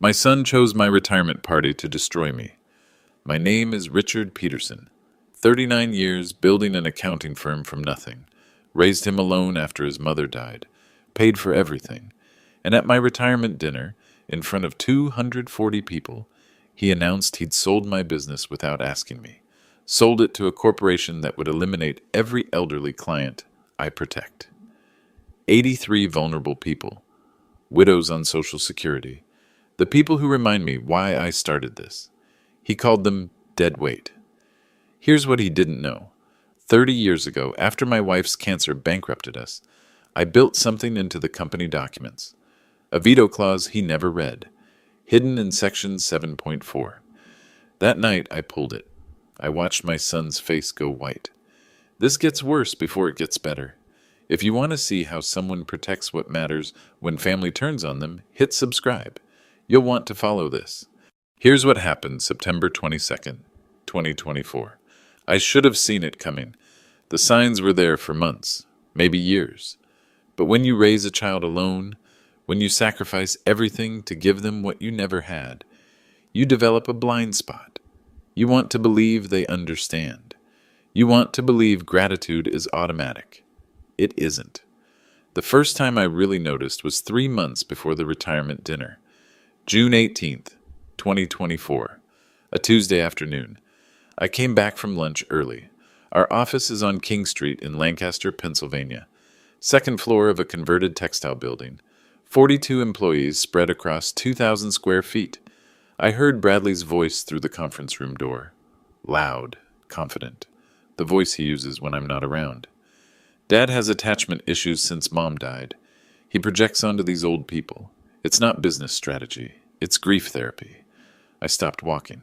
My son chose my retirement party to destroy me. My name is Richard Peterson. 39 years building an accounting firm from nothing. Raised him alone after his mother died. Paid for everything. And at my retirement dinner, in front of 240 people, he announced he'd sold my business without asking me. Sold it to a corporation that would eliminate every elderly client I protect. 83 vulnerable people. Widows on Social Security. The people who remind me why I started this. He called them dead weight. Here's what he didn't know. 30 years ago, after my wife's cancer bankrupted us, I built something into the company documents. A veto clause he never read, hidden in section 7.4. That night, I pulled it. I watched my son's face go white. This gets worse before it gets better. If you want to see how someone protects what matters when family turns on them, hit subscribe. You'll want to follow this. Here's what happened September 22nd, 2024. I should have seen it coming. The signs were there for months, maybe years. But when you raise a child alone, when you sacrifice everything to give them what you never had, you develop a blind spot. You want to believe they understand. You want to believe gratitude is automatic. It isn't. The first time I really noticed was 3 months before the retirement dinner. June 18th, 2024, a Tuesday afternoon. I came back from lunch early. Our office is on King Street in Lancaster, Pennsylvania. Second floor of a converted textile building. 42 employees spread across 2,000 square feet. I heard Bradley's voice through the conference room door. Loud, confident. The voice he uses when I'm not around. Dad has attachment issues since Mom died. He projects onto these old people. It's not business strategy. It's grief therapy. I stopped walking.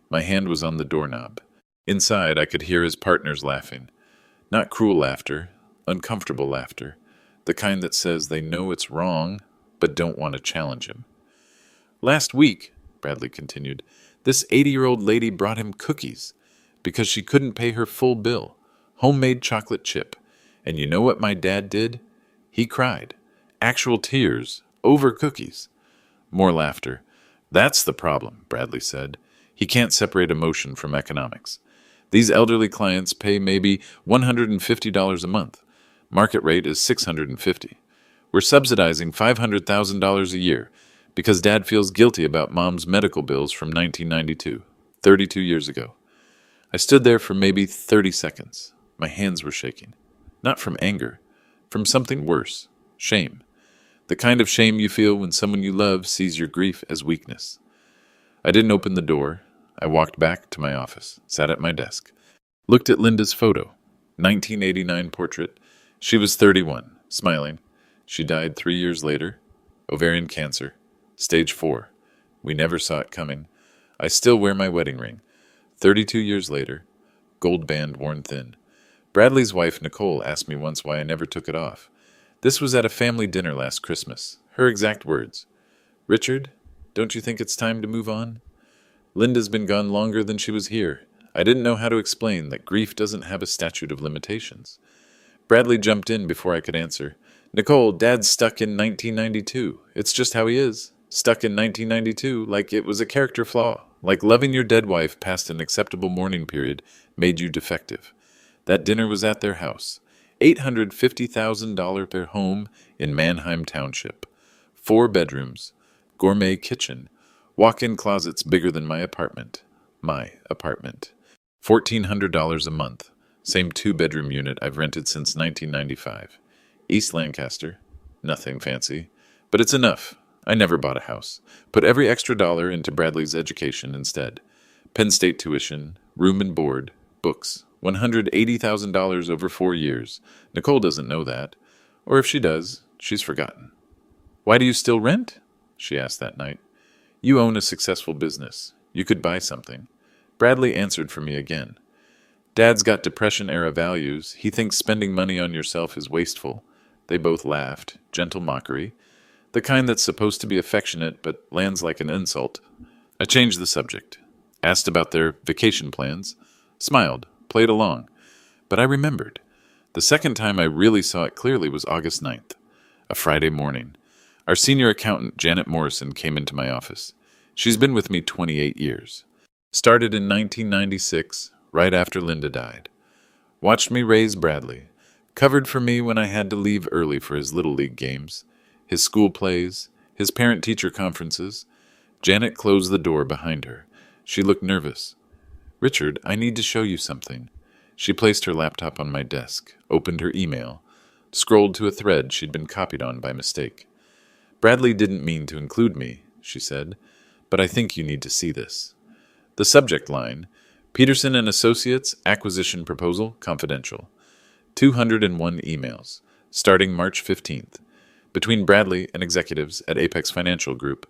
My hand was on the doorknob. Inside, I could hear his partners laughing. Not cruel laughter, uncomfortable laughter. The kind that says they know it's wrong, but don't want to challenge him. Last week, Bradley continued, this 80-year-old lady brought him cookies because she couldn't pay her full bill. Homemade chocolate chip. And you know what my dad did? He cried. Actual tears over cookies. More laughter. That's the problem, Bradley said. He can't separate emotion from economics. These elderly clients pay maybe $150 a month. Market rate is $650. We're subsidizing $500,000 a year because Dad feels guilty about Mom's medical bills from 1992, 32 years ago. I stood there for maybe 30 seconds. My hands were shaking. Not from anger, from something worse, shame. The kind of shame you feel when someone you love sees your grief as weakness. I didn't open the door. I walked back to my office, sat at my desk, looked at Linda's photo, 1989 portrait. She was 31, smiling. She died 3 years later. Ovarian cancer, stage 4. We never saw it coming. I still wear my wedding ring. 32 years later, gold band worn thin. Bradley's wife, Nicole, asked me once why I never took it off. This was at a family dinner last Christmas. Her exact words. Richard, don't you think it's time to move on? Linda's been gone longer than she was here. I didn't know how to explain that grief doesn't have a statute of limitations. Bradley jumped in before I could answer. Nicole, Dad's stuck in 1992. It's just how he is. Stuck in 1992 like it was a character flaw. Like loving your dead wife past an acceptable mourning period made you defective. That dinner was at their house. $850,000 per home in Manheim Township. 4 bedrooms. Gourmet kitchen. Walk-in closets bigger than my apartment. My apartment. $1,400 a month. Same 2-bedroom unit I've rented since 1995. East Lancaster. Nothing fancy. But it's enough. I never bought a house. Put every extra dollar into Bradley's education instead. Penn State tuition, room and board, books. $180,000 over 4 years. Nicole doesn't know that. Or if she does, she's forgotten. Why do you still rent? She asked that night. You own a successful business. You could buy something. Bradley answered for me again. Dad's got Depression-era values. He thinks spending money on yourself is wasteful. They both laughed, gentle mockery. The kind that's supposed to be affectionate but lands like an insult. I changed the subject. Asked about their vacation plans. Smiled. Played along. But I remembered. The second time I really saw it clearly was August 9th, a Friday morning. Our senior accountant, Janet Morrison, came into my office. She's been with me 28 years. Started in 1996, right after Linda died. Watched me raise Bradley. Covered for me when I had to leave early for his Little League games, his school plays, his parent-teacher conferences. Janet closed the door behind her. She looked nervous. "Richard, I need to show you something." She placed her laptop on my desk, opened her email, scrolled to a thread she'd been copied on by mistake. "Bradley didn't mean to include me," she said, "but I think you need to see this." The subject line, Peterson and Associates, Acquisition Proposal, Confidential. 201 emails, starting March 15th, between Bradley and executives at Apex Financial Group.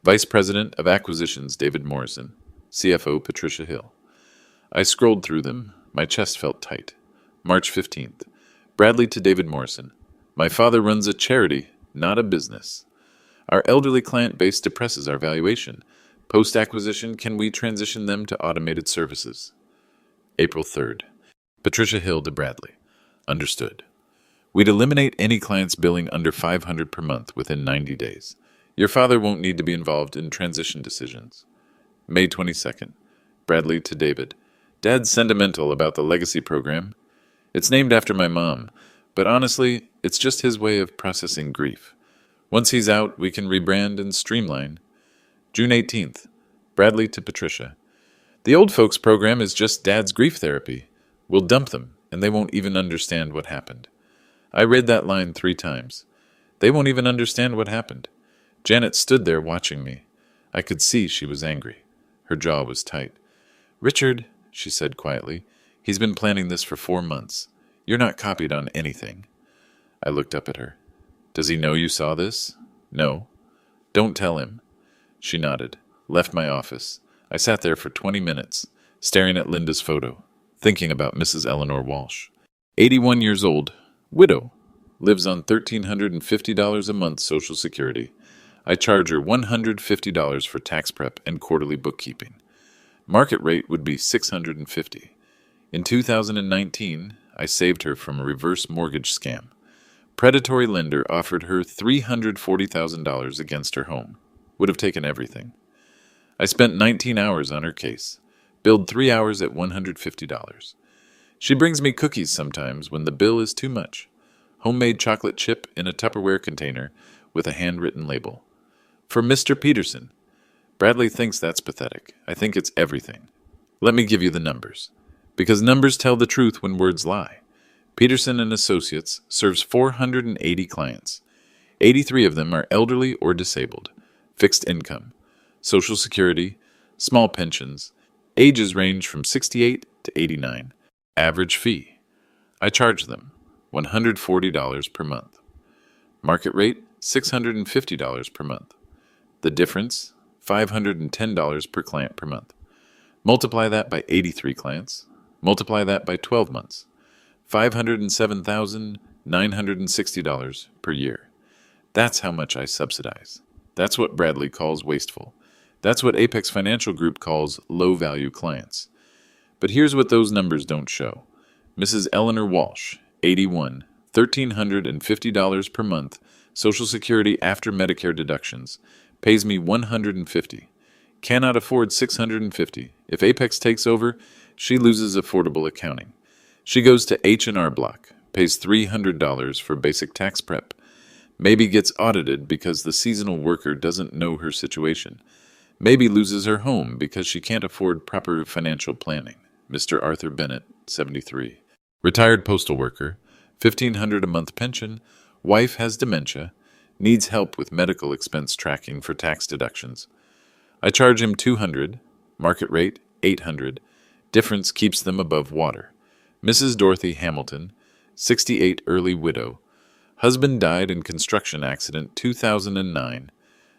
Vice President of Acquisitions David Morrison, CFO Patricia Hill. I scrolled through them. My chest felt tight. March 15th. Bradley to David Morrison. "My father runs a charity, not a business. Our elderly client base depresses our valuation. Post-acquisition, can we transition them to automated services?" April 3rd. Patricia Hill to Bradley. Understood. We'd eliminate any client's billing under $500 per month within 90 days. Your father won't need to be involved in transition decisions. May 22nd. Bradley to David. "Dad's sentimental about the legacy program. It's named after my mom, but honestly, it's just his way of processing grief. Once he's out, we can rebrand and streamline." June 18th. Bradley to Patricia. "The old folks program is just Dad's grief therapy. We'll dump them, and they won't even understand what happened." I read that line 3 times. They won't even understand what happened. Janet stood there watching me. I could see she was angry. Her jaw was tight. "Richard," she said quietly, "he's been planning this for 4 months. You're not copied on anything." I looked up at her. "Does he know you saw this?" "No." "Don't tell him." She nodded, left my office. I sat there for 20 minutes, staring at Linda's photo, thinking about Mrs. Eleanor Walsh. 81 years old, widow, lives on $1,350 a month Social Security. I charge her $150 for tax prep and quarterly bookkeeping. Market rate would be $650. In 2019, I saved her from a reverse mortgage scam. Predatory lender offered her $340,000 against her home. Would have taken everything. I spent 19 hours on her case. Billed 3 hours at $150. She brings me cookies sometimes when the bill is too much. Homemade chocolate chip in a Tupperware container with a handwritten label. "For Mr. Peterson." Bradley thinks that's pathetic. I think it's everything. Let me give you the numbers. Because numbers tell the truth when words lie. Peterson and Associates serves 480 clients. 83 of them are elderly or disabled. Fixed income, Social Security, small pensions. Ages range from 68 to 89. Average fee. I charge them $140 per month. Market rate, $650 per month. The difference, $510 per client per month. Multiply that by 83 clients. Multiply that by 12 months. $507,960 per year. That's how much I subsidize. That's what Bradley calls wasteful. That's what Apex Financial Group calls low-value clients. But here's what those numbers don't show. Mrs. Eleanor Walsh, 81, $1,350 per month, Social Security after Medicare deductions, pays me $150. Cannot afford $650. If Apex takes over, she loses affordable accounting. She goes to H&R Block, pays $300 for basic tax prep. Maybe gets audited because the seasonal worker doesn't know her situation. Maybe loses her home because she can't afford proper financial planning. Mr. Arthur Bennett, 73. Retired postal worker, $1,500 a month pension, wife has dementia, needs help with medical expense tracking for tax deductions. I charge him $200, market rate $800. Difference keeps them above water. Mrs. Dorothy Hamilton, 68, early widow. Husband died in construction accident 2009.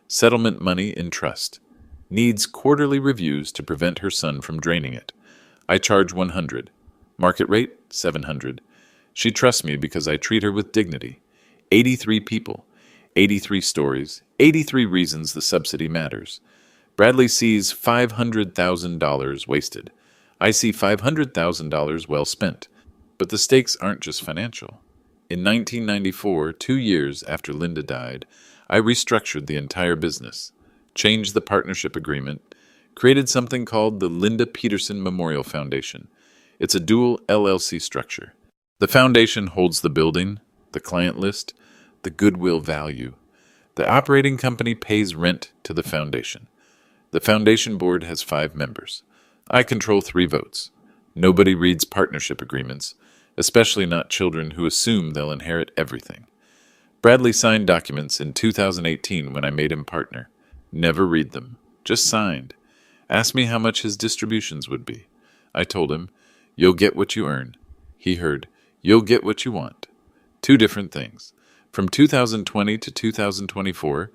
Settlement money in trust. Needs quarterly reviews to prevent her son from draining it. I charge $100. Market rate $700. She trusts me because I treat her with dignity. 83 people. 83 stories. 83 reasons the subsidy matters. Bradley sees $500,000 wasted. I see $500,000 well spent. But the stakes aren't just financial. In 1994, 2 years after Linda died, I restructured the entire business, changed the partnership agreement, created something called the Linda Peterson Memorial Foundation. It's a dual LLC structure. The foundation holds the building, the client list, the goodwill value. The operating company pays rent to the foundation. The foundation board has 5 members. I control 3 votes. Nobody reads partnership agreements, especially not children who assume they'll inherit everything. Bradley signed documents in 2018 when I made him partner. Never read them. Just signed. Asked me how much his distributions would be. I told him, "You'll get what you earn." He heard, "You'll get what you want." 2 different things. From 2020 to 2024,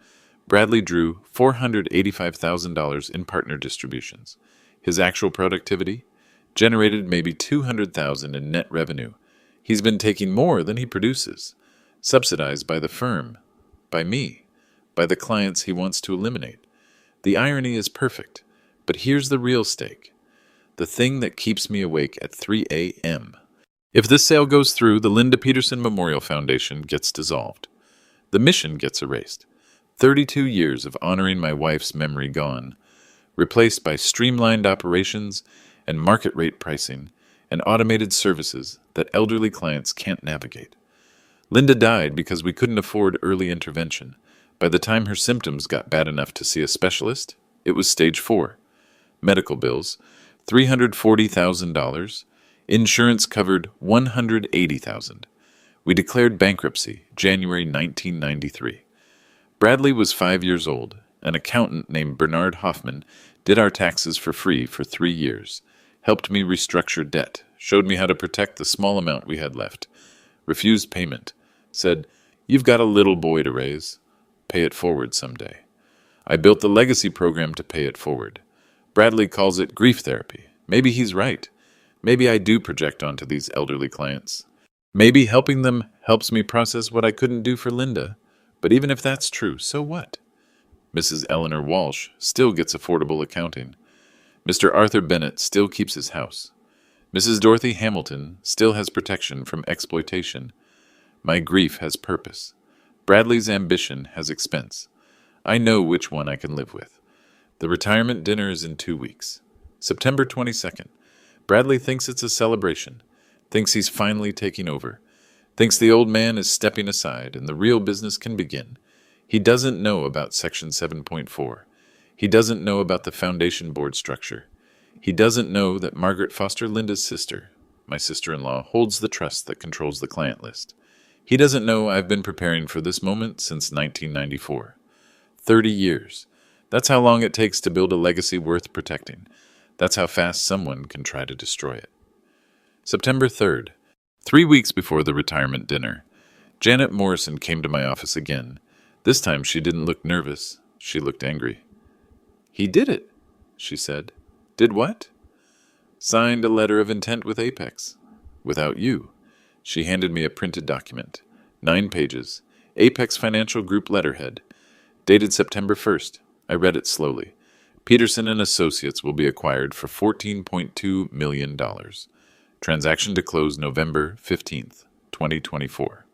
Bradley drew $485,000 in partner distributions. His actual productivity generated maybe $200,000 in net revenue. He's been taking more than he produces, subsidized by the firm, by me, by the clients he wants to eliminate. The irony is perfect, but here's the real stake, the thing that keeps me awake at 3 a.m. If this sale goes through, the Linda Peterson Memorial Foundation gets dissolved. The mission gets erased. 32 years of honoring my wife's memory gone, replaced by streamlined operations and market rate pricing and automated services that elderly clients can't navigate. Linda died because we couldn't afford early intervention. By the time her symptoms got bad enough to see a specialist, it was stage 4. Medical bills, $340,000. Insurance covered $180,000. We declared bankruptcy January 1993. Bradley was 5 years old. An accountant named Bernard Hoffman did our taxes for free for 3 years, helped me restructure debt, showed me how to protect the small amount we had left, refused payment, said, "You've got a little boy to raise. Pay it forward someday." I built the legacy program to pay it forward. Bradley calls it grief therapy. Maybe he's right. Maybe I do project onto these elderly clients. Maybe helping them helps me process what I couldn't do for Linda. But even if that's true, so what? Mrs. Eleanor Walsh still gets affordable accounting. Mr. Arthur Bennett still keeps his house. Mrs. Dorothy Hamilton still has protection from exploitation. My grief has purpose. Bradley's ambition has expense. I know which one I can live with. The retirement dinner is in 2 weeks. September 22nd. Bradley thinks it's a celebration, thinks he's finally taking over, thinks the old man is stepping aside and the real business can begin. He doesn't know about Section 7.4. He doesn't know about the foundation board structure. He doesn't know that Margaret Foster Linda's sister, my sister-in-law, holds the trust that controls the client list. He doesn't know I've been preparing for this moment since 1994. 30 years. That's how long it takes to build a legacy worth protecting. That's how fast someone can try to destroy it. September 3rd. 3 weeks before the retirement dinner, Janet Morrison came to my office again. This time she didn't look nervous. She looked angry. "He did it," she said. "Did what?" "Signed a letter of intent with Apex. Without you." She handed me a printed document. 9 pages. Apex Financial Group letterhead. Dated September 1st. I read it slowly. Peterson and Associates will be acquired for $14.2 million. Transaction to close November 15th, 2024.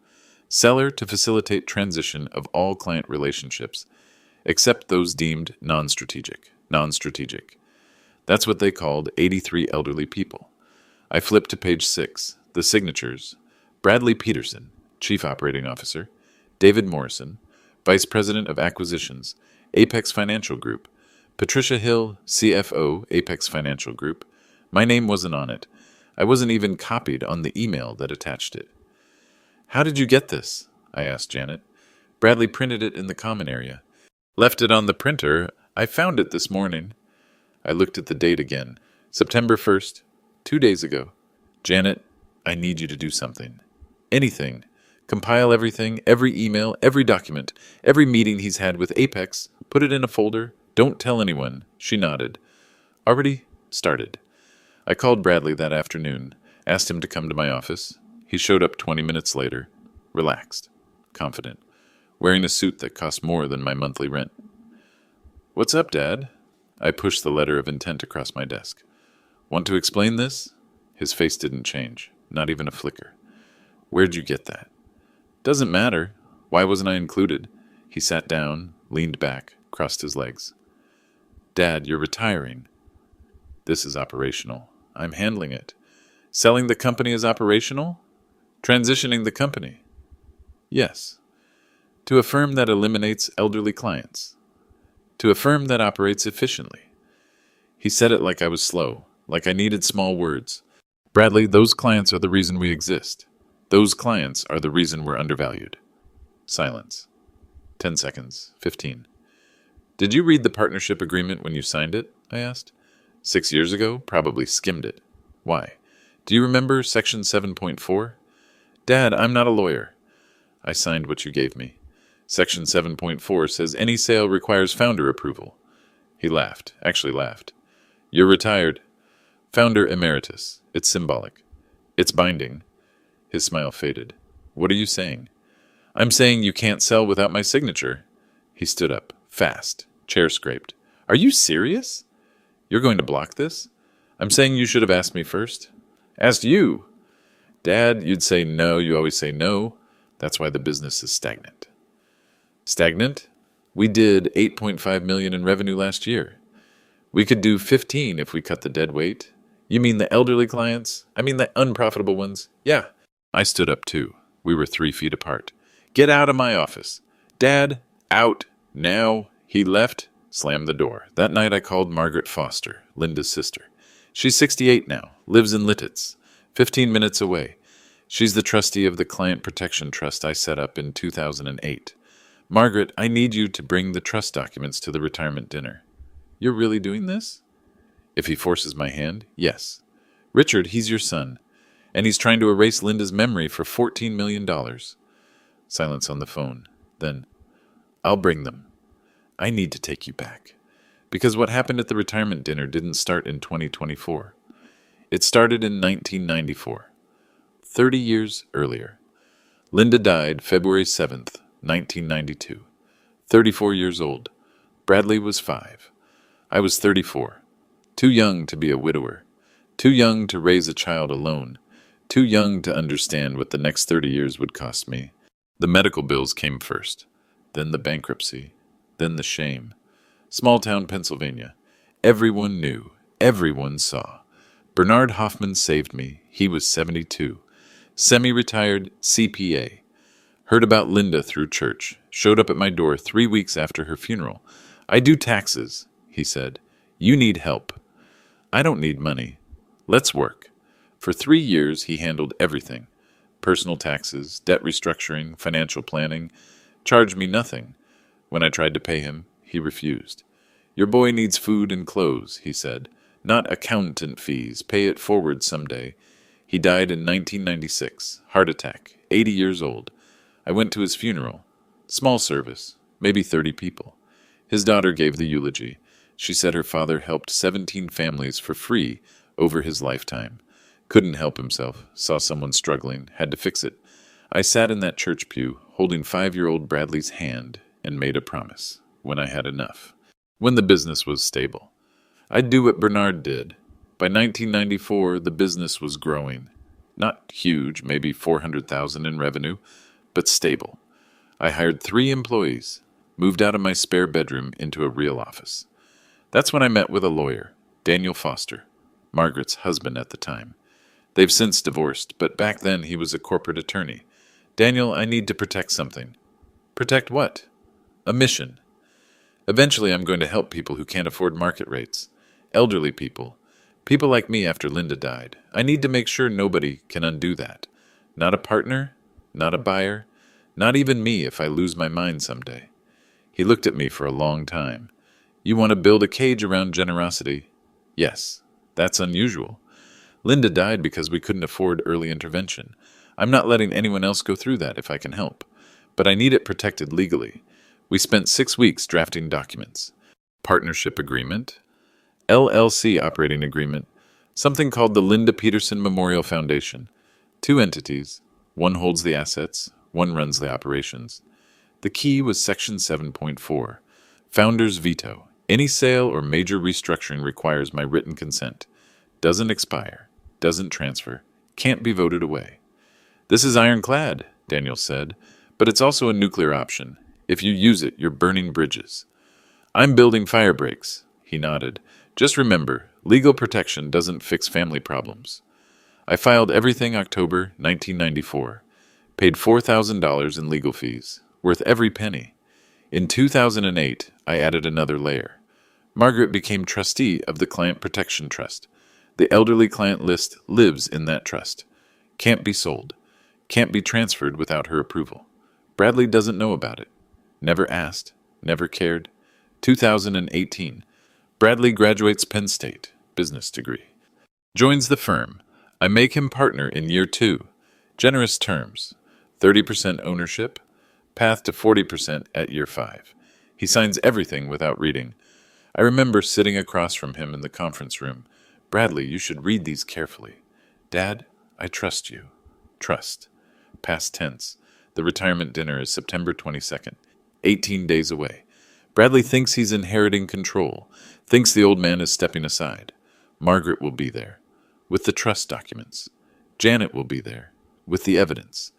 Seller to facilitate transition of all client relationships, except those deemed non-strategic. Non-strategic. That's what they called 83 elderly people. I flipped to page 6. The signatures. Bradley Peterson, Chief Operating Officer. David Morrison, Vice President of Acquisitions, Apex Financial Group. Patricia Hill, CFO, Apex Financial Group. My name wasn't on it. I wasn't even copied on the email that attached it. "How did you get this?" I asked Janet. "Bradley printed it in the common area. Left it on the printer. I found it this morning." I looked at the date again. September 1st, 2 days ago. "Janet, I need you to do something. Anything. Compile everything, every email, every document, every meeting he's had with Apex. Put it in a folder. Don't tell anyone." She nodded. "Already started." I called Bradley that afternoon, asked him to come to my office. He showed up 20 minutes later, relaxed, confident, wearing a suit that cost more than my monthly rent. "What's up, Dad?" I pushed the letter of intent across my desk. "Want to explain this?" His face didn't change, not even a flicker. "Where'd you get that?" "Doesn't matter. Why wasn't I included?" He sat down, leaned back, crossed his legs. Dad, you're retiring. This is operational. I'm handling it. Selling the company is operational? Transitioning the company? Yes. To a firm that eliminates elderly clients. To a firm that operates efficiently. He said it like I was slow, like I needed small words. Bradley, those clients are the reason we exist. Those clients are the reason we're undervalued. Silence. 10 seconds. 15. Did you read the partnership agreement when you signed it? I asked. 6 years ago? Probably skimmed it. Why? Do you remember Section 7.4? Dad, I'm not a lawyer. I signed what you gave me. Section 7.4 says any sale requires founder approval. He laughed, actually laughed. You're retired. Founder emeritus. It's symbolic. It's binding. His smile faded. What are you saying? I'm saying you can't sell without my signature. He stood up, fast, chair scraped. Are you serious? You're going to block this? I'm saying you should have asked me first. Asked you. Dad, you'd say no. You always say no. That's why the business is stagnant. Stagnant? We did $8.5 million in revenue last year. We could do 15 if we cut the dead weight. You mean the elderly clients? I mean the unprofitable ones? Yeah. I stood up too. We were 3 feet apart. Get out of my office. Dad, out, now. He left, slammed the door. That night I called Margaret Foster, Linda's sister. She's 68 now, lives in Littitz, 15 minutes away. She's the trustee of the Client Protection Trust I set up in 2008. Margaret, I need you to bring the trust documents to the retirement dinner. You're really doing this? If he forces my hand, yes. Richard, he's your son, and he's trying to erase Linda's memory for $14 million. Silence on the phone. Then, I'll bring them. I need to take you back. Because what happened at the retirement dinner didn't start in 2024. It started in 1994, 30 years earlier. Linda died February 7th, 1992, 34 years old. Bradley was 5. I was 34, too young to be a widower, too young to raise a child alone, too young to understand what the next 30 years would cost me. The medical bills came first, then the bankruptcy, then the shame. Small town Pennsylvania. Everyone knew, everyone saw. Bernard Hoffman saved me. He was 72. Semi-retired CPA. Heard about Linda through church. Showed up at my door 3 weeks after her funeral. I do taxes, he said. You need help. I don't need money. Let's work. For 3 years, he handled everything. Personal taxes, debt restructuring, financial planning. Charged me nothing. When I tried to pay him, he refused. Your boy needs food and clothes, he said. Not accountant fees. Pay it forward someday. He died in 1996. Heart attack. 80 years old. I went to his funeral. Small service. Maybe 30 people. His daughter gave the eulogy. She said her father helped 17 families for free over his lifetime. Couldn't help himself. Saw someone struggling. Had to fix it. I sat in that church pew, holding 5-year-old Bradley's hand, and made a promise. When I had enough. When the business was stable. I'd do what Bernard did. By 1994, the business was growing. Not huge, maybe $400,000 in revenue, but stable. I hired 3 employees, moved out of my spare bedroom into a real office. That's when I met with a lawyer, Daniel Foster, Margaret's husband at the time. They've since divorced, but back then he was a corporate attorney. Daniel, I need to protect something. Protect what? A mission. Eventually I'm going to help people who can't afford market rates. Elderly people. People like me after Linda died. I need to make sure nobody can undo that. Not a partner, not a buyer, not even me if I lose my mind someday. He looked at me for a long time. You want to build a cage around generosity? Yes, that's unusual. Linda died because we couldn't afford early intervention. I'm not letting anyone else go through that if I can help. But I need it protected legally. We spent 6 weeks drafting documents. Partnership agreement, LLC operating agreement, something called the Linda Peterson Memorial Foundation. 2 entities, one holds the assets, one runs the operations. The key was Section 7.4, Founder's Veto. Any sale or major restructuring requires my written consent. Doesn't expire, doesn't transfer, can't be voted away. This is ironclad, Daniel said, but it's also a nuclear option. If you use it, you're burning bridges. I'm building fire breaks, he nodded. Just remember, legal protection doesn't fix family problems. I filed everything October 1994. Paid $4,000 in legal fees, worth every penny. In 2008, I added another layer. Margaret became trustee of the Client Protection Trust. The elderly client list lives in that trust. Can't be sold. Can't be transferred without her approval. Bradley doesn't know about it. Never asked. Never cared. 2018. Bradley graduates Penn State, business degree. Joins the firm. I make him partner in year 2. Generous terms. 30% ownership. Path to 40% at year 5. He signs everything without reading. I remember sitting across from him in the conference room. Bradley, you should read these carefully. Dad, I trust you. Trust. Past tense. The retirement dinner is September 22nd. 18 days away. Bradley thinks he's inheriting control. Thinks the old man is stepping aside. Margaret will be there. With the trust documents. Janet will be there. With the evidence.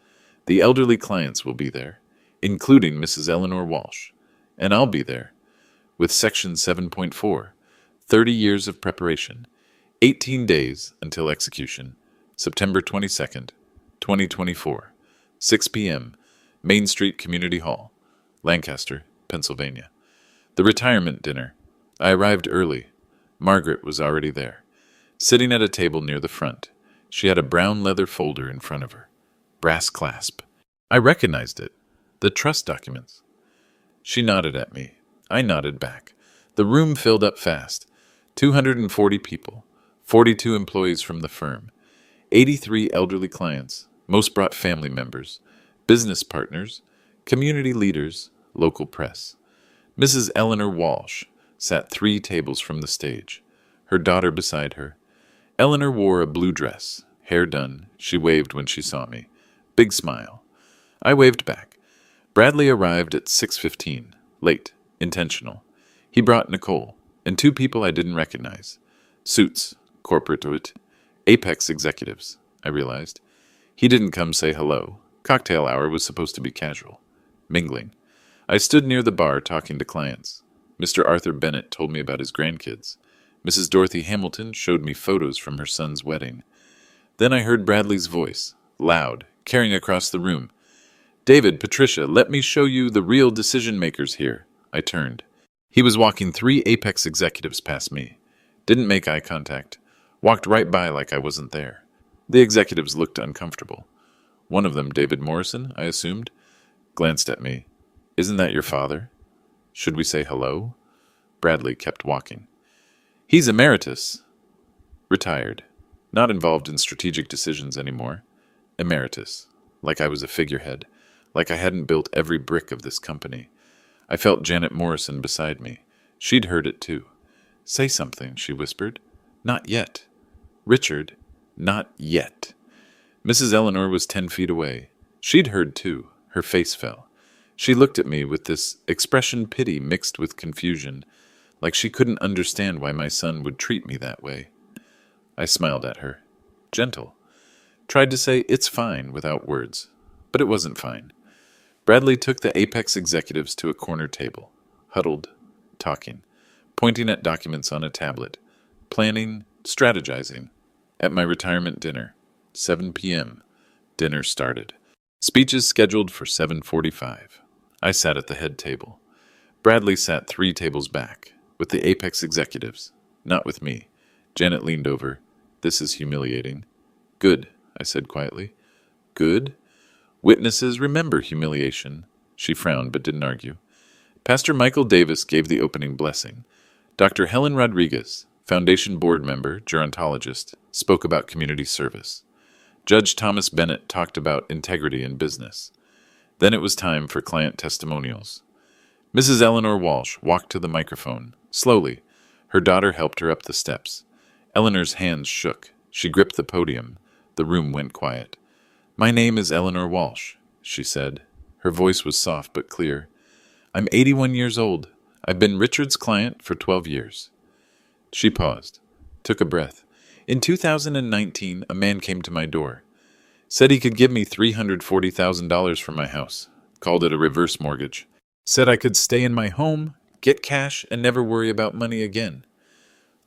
The elderly clients will be there, including Mrs. Eleanor Walsh. And I'll be there. With Section 7.4, 30 years of preparation, 18 days until execution, September 22nd, 2024, 6 p.m., Main Street Community Hall, Lancaster, Pennsylvania. The retirement dinner. I arrived early. Margaret was already there, sitting at a table near the front. She had a brown leather folder in front of her. Brass clasp. I recognized it. The trust documents. She nodded at me. I nodded back. The room filled up fast. 240 people, 42 employees from the firm, 83 elderly clients, most brought family members, business partners, community leaders, local press. Mrs. Eleanor Walsh sat 3 tables from the stage, her daughter beside her. Eleanor wore a blue dress, hair done. She waved when she saw me. Big smile. I waved back. Bradley arrived at 6:15, late. Intentional. He brought Nicole, and 2 people I didn't recognize. Suits, corporate, Apex executives, I realized. He didn't come say hello. Cocktail hour was supposed to be casual. Mingling. I stood near the bar talking to clients. Mr. Arthur Bennett told me about his grandkids. Mrs. Dorothy Hamilton showed me photos from her son's wedding. Then I heard Bradley's voice, loud, carrying across the room. David, Patricia, let me show you the real decision-makers here. I turned. He was walking 3 Apex executives past me. Didn't make eye contact. Walked right by like I wasn't there. The executives looked uncomfortable. One of them, David Morrison, I assumed, glanced at me. Isn't that your father? Should we say hello? Bradley kept walking. He's emeritus. Retired. Not involved in strategic decisions anymore. Emeritus. Like I was a figurehead. Like I hadn't built every brick of this company. I felt Janet Morrison beside me. She'd heard it too. Say something, she whispered. Not yet. Richard, not yet. Mrs. Eleanor was 10 feet away. She'd heard too. Her face fell. She looked at me with this expression pity mixed with confusion, like she couldn't understand why my son would treat me that way. I smiled at her. Gentle. Tried to say, it's fine, without words. But it wasn't fine. Bradley took the Apex executives to a corner table, huddled, talking, pointing at documents on a tablet, planning, strategizing. At my retirement dinner, 7 p.m., dinner started. Speeches scheduled for 7:45. I sat at the head table. Bradley sat 3 tables back, with the Apex executives, not with me. Janet leaned over. This is humiliating. Good, I said quietly. Good? Witnesses remember humiliation. She frowned but didn't argue. Pastor Michael Davis gave the opening blessing. Dr. Helen Rodriguez, Foundation board member, gerontologist, spoke about community service. Judge Thomas Bennett talked about integrity in business. Then it was time for client testimonials. Mrs. Eleanor Walsh walked to the microphone, slowly. Her daughter helped her up the steps. Eleanor's hands shook. She gripped the podium. The room went quiet. My name is Eleanor Walsh, she said. Her voice was soft but clear. I'm 81 years old. I've been Richard's client for 12 years. She paused, took a breath. In 2019, a man came to my door. Said he could give me $340,000 for my house. Called it a reverse mortgage. Said I could stay in my home, get cash, and never worry about money again.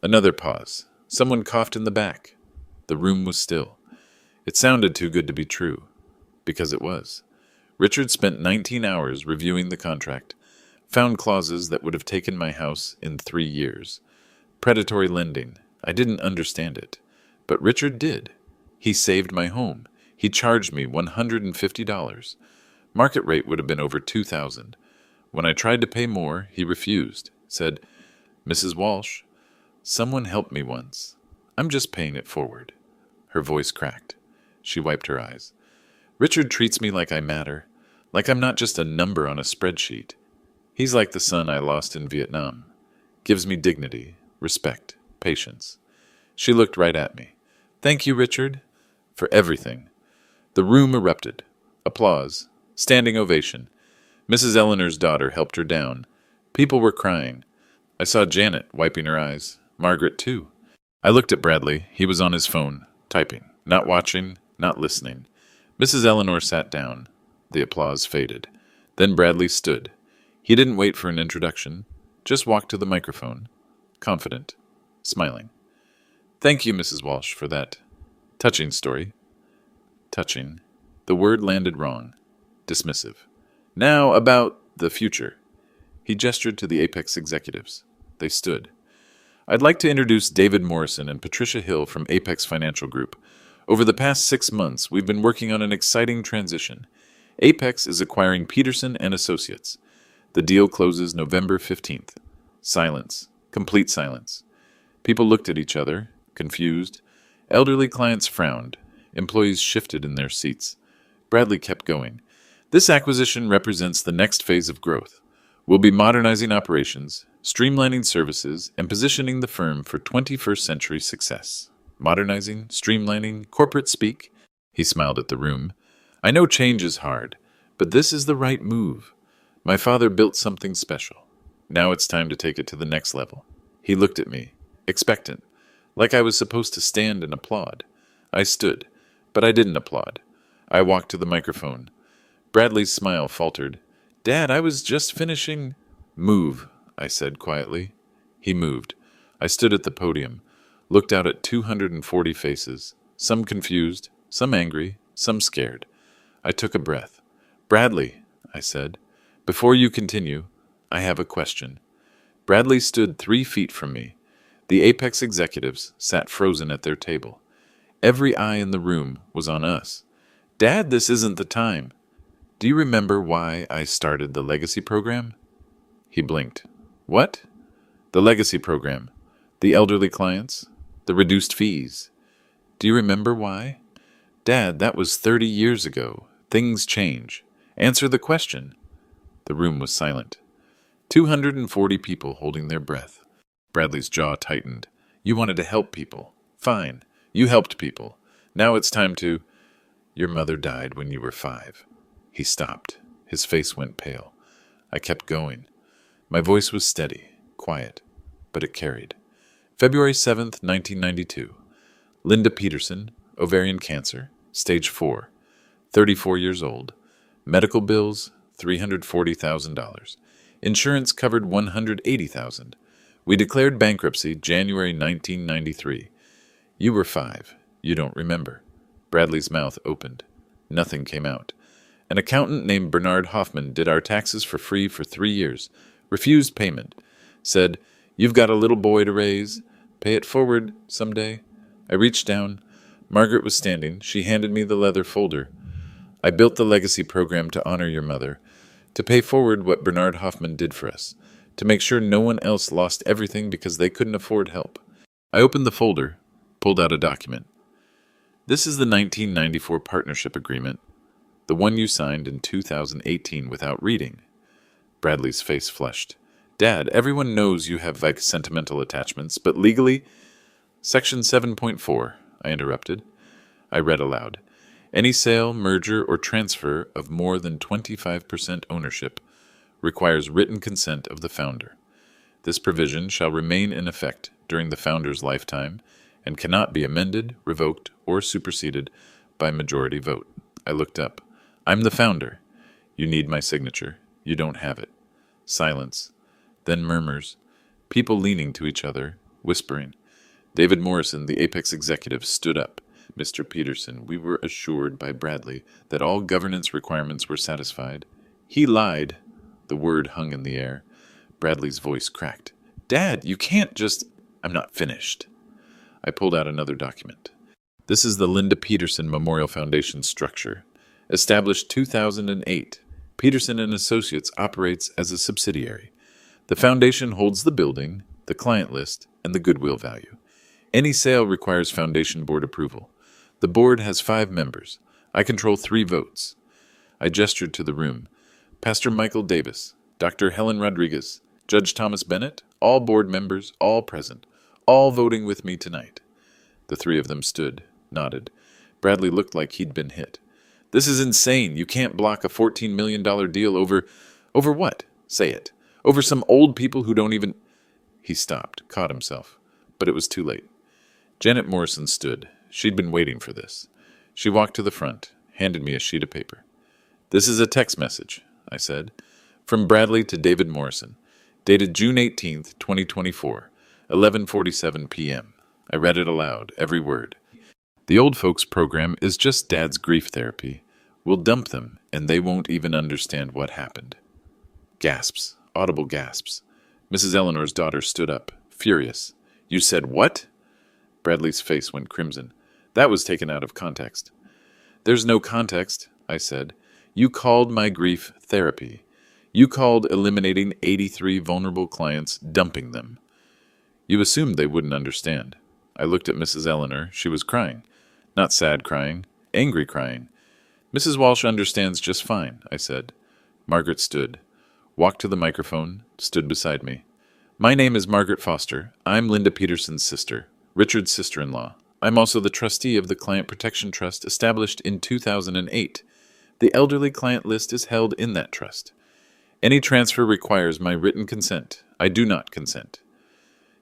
Another pause. Someone coughed in the back. The room was still. It sounded too good to be true. Because it was. Richard spent 19 hours reviewing the contract, found clauses that would have taken my house in 3 years. Predatory lending. I didn't understand it. But Richard did. He saved my home. He charged me $150. Market rate would have been over $2,000. When I tried to pay more, he refused. Said, "Mrs. Walsh, someone helped me once. I'm just paying it forward." Her voice cracked. She wiped her eyes. Richard treats me like I matter, like I'm not just a number on a spreadsheet. He's like the son I lost in Vietnam. Gives me dignity, respect, patience. She looked right at me. "Thank you, Richard, for everything." The room erupted. Applause. Standing ovation. Mrs. Eleanor's daughter helped her down. People were crying. I saw Janet wiping her eyes. Margaret, too. I looked at Bradley. He was on his phone, typing, not watching, not listening. Mrs. Eleanor sat down. The applause faded. Then Bradley stood. He didn't wait for an introduction, just walked to the microphone, confident, smiling. "Thank you, Mrs. Walsh, for that touching story." Touching. The word landed wrong. Dismissive. "Now about the future." He gestured to the Apex executives. They stood. "I'd like to introduce David Morrison and Patricia Hill from Apex Financial Group. Over the past 6 months, we've been working on an exciting transition. Apex is acquiring Peterson and Associates. The deal closes November 15th. Silence. Complete silence. People looked at each other, confused. Elderly clients frowned. Employees shifted in their seats. Bradley kept going. "This acquisition represents the next phase of growth. We'll be modernizing operations, streamlining services, and positioning the firm for 21st century success." Modernizing, streamlining, corporate speak. He smiled at the room. "I know change is hard, but this is the right move. My father built something special. Now it's time to take it to the next level." He looked at me, expectant, like I was supposed to stand and applaud. I stood, but I didn't applaud. I walked to the microphone. Bradley's smile faltered. "Dad, I was just finishing—" "Move," I said quietly. He moved. I stood at the podium, looked out at 240 faces, some confused, some angry, some scared. I took a breath. "Bradley," I said, "before you continue, I have a question." Bradley stood 3 feet from me. The Apex executives sat frozen at their table. Every eye in the room was on us. "Dad, this isn't the time. Do you remember why I started the Legacy Program?" He blinked. "What?" "The Legacy Program. The elderly clients. The reduced fees. Do you remember why?" "Dad, that was 30 years ago. Things change. Answer the question." The room was silent. 240 people holding their breath. Bradley's jaw tightened. "You wanted to help people. Fine. You helped people. Now it's time to— Your mother died when you were 5. He stopped. His face went pale. I kept going. My voice was steady, quiet, but it carried. February 7th, 1992. Linda Peterson, ovarian cancer, stage 4, 34 years old. Medical bills, $340,000. Insurance covered $180,000. We declared bankruptcy January 1993. You were 5. You don't remember. Bradley's mouth opened. Nothing came out. An accountant named Bernard Hoffman did our taxes for free for 3 years. Refused payment. Said, "You've got a little boy to raise. Pay it forward someday." I reached down. Margaret was standing. She handed me the leather folder. "I built the Legacy Program to honor your mother, to pay forward what Bernard Hoffman did for us, to make sure no one else lost everything because they couldn't afford help." I opened the folder, pulled out a document. "This is the 1994 partnership agreement, the one you signed in 2018 without reading." Bradley's face flushed. "Dad, everyone knows you have sentimental attachments, but legally—" "Section 7.4, I interrupted. I read aloud. "Any sale, merger, or transfer of more than 25% ownership requires written consent of the founder. This provision shall remain in effect during the founder's lifetime and cannot be amended, revoked, or superseded by majority vote." I looked up. "I'm the founder. You need my signature. You don't have it." Silence. Then murmurs. People leaning to each other, whispering. David Morrison, the Apex executive, stood up. Mr. Peterson, we were assured by Bradley that all governance requirements were satisfied. He lied. The word hung in the air. Bradley's voice cracked. Dad, you can't just... I'm not finished. I pulled out another document. This is the Linda Peterson Memorial Foundation structure. Established 2008, Peterson and Associates operates as a subsidiary. The foundation holds the building, the client list, and the goodwill value. Any sale requires foundation board approval. The board has 5 members. I control 3 votes. I gestured to the room. Pastor Michael Davis, Dr. Helen Rodriguez, Judge Thomas Bennett, all board members, all present, all voting with me tonight. The 3 of them stood, nodded. Bradley looked like he'd been hit. This is insane. You can't block a $14 million deal over what? Say it. Over some old people who don't even... He stopped, caught himself. But it was too late. Janet Morrison stood. She'd been waiting for this. She walked to the front, handed me a sheet of paper. This is a text message, I said, from Bradley to David Morrison, dated June 18th, 2024, 11:47 p.m. I read it aloud, every word. The old folks program is just Dad's grief therapy. We'll dump them, and they won't even understand what happened. Gasps, audible gasps. Mrs. Eleanor's daughter stood up, furious. You said what? Bradley's face went crimson. That was taken out of context. There's no context, I said. You called my grief therapy. You called eliminating 83 vulnerable clients dumping them. You assumed they wouldn't understand. I looked at Mrs. Eleanor. She was crying. Not sad crying, angry crying. Mrs. Walsh understands just fine, I said. Margaret stood, walked to the microphone, stood beside me. My name is Margaret Foster. I'm Linda Peterson's sister, Richard's sister-in-law. I'm also the trustee of the Client Protection Trust established in 2008. The elderly client list is held in that trust. Any transfer requires my written consent. I do not consent.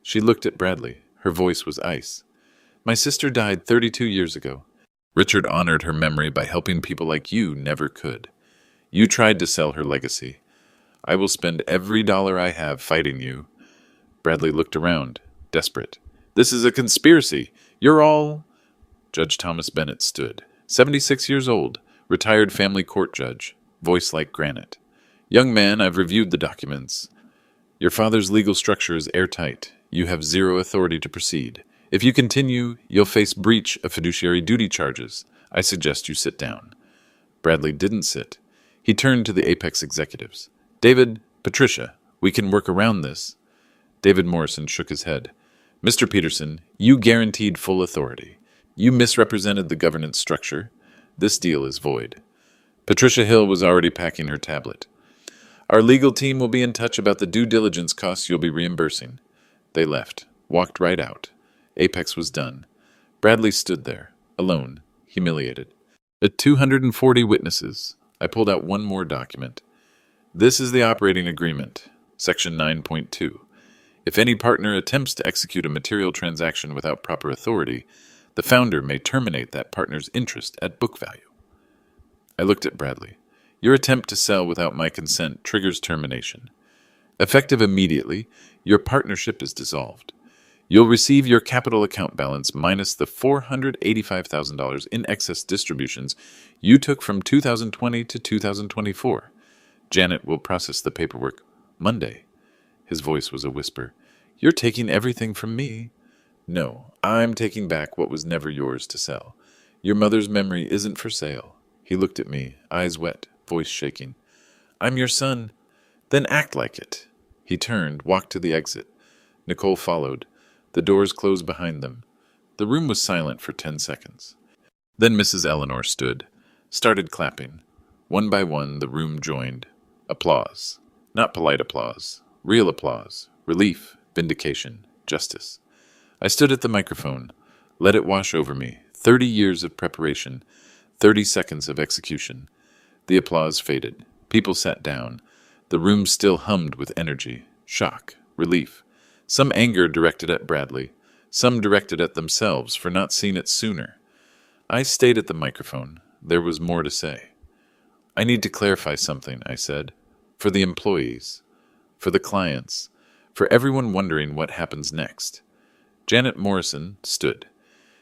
She looked at Bradley. Her voice was ice. My sister died 32 years ago. Richard honored her memory by helping people like you never could. You tried to sell her legacy. I will spend every dollar I have fighting you. Bradley looked around, desperate. This is a conspiracy. You're all... Judge Thomas Bennett stood, 76 years old, retired family court judge, voice like granite. Young man, I've reviewed the documents. Your father's legal structure is airtight. You have 0 authority to proceed. If you continue, you'll face breach of fiduciary duty charges. I suggest you sit down. Bradley didn't sit. He turned to the Apex executives. David, Patricia, we can work around this. David Morrison shook his head. Mr. Peterson, you guaranteed full authority. You misrepresented the governance structure. This deal is void. Patricia Hill was already packing her tablet. Our legal team will be in touch about the due diligence costs you'll be reimbursing. They left, walked right out. Apex was done. Bradley stood there, alone, humiliated. At 240 witnesses, I pulled out one more document. This is the operating agreement, section 9.2. If any partner attempts to execute a material transaction without proper authority, the founder may terminate that partner's interest at book value. I looked at Bradley. Your attempt to sell without my consent triggers termination. Effective immediately, your partnership is dissolved. You'll receive your capital account balance minus the $485,000 in excess distributions you took from 2020 to 2024. Janet will process the paperwork Monday. His voice was a whisper. You're taking everything from me. No, I'm taking back what was never yours to sell. Your mother's memory isn't for sale. He looked at me, eyes wet, voice shaking. I'm your son. Then act like it. He turned, walked to the exit. Nicole followed. The doors closed behind them. The room was silent for 10 seconds. Then Mrs. Eleanor stood, started clapping. One by one, the room joined. Applause. Not polite applause. Real applause. Relief. Vindication. Justice. I stood at the microphone. Let it wash over me. 30 years of preparation. 30 seconds of execution. The applause faded. People sat down. The room still hummed with energy. Shock. Relief. Some anger directed at Bradley. Some directed at themselves for not seeing it sooner. I stayed at the microphone. There was more to say. I need to clarify something, I said. For the employees. for the clients, for everyone wondering what happens next. Janet Morrison stood.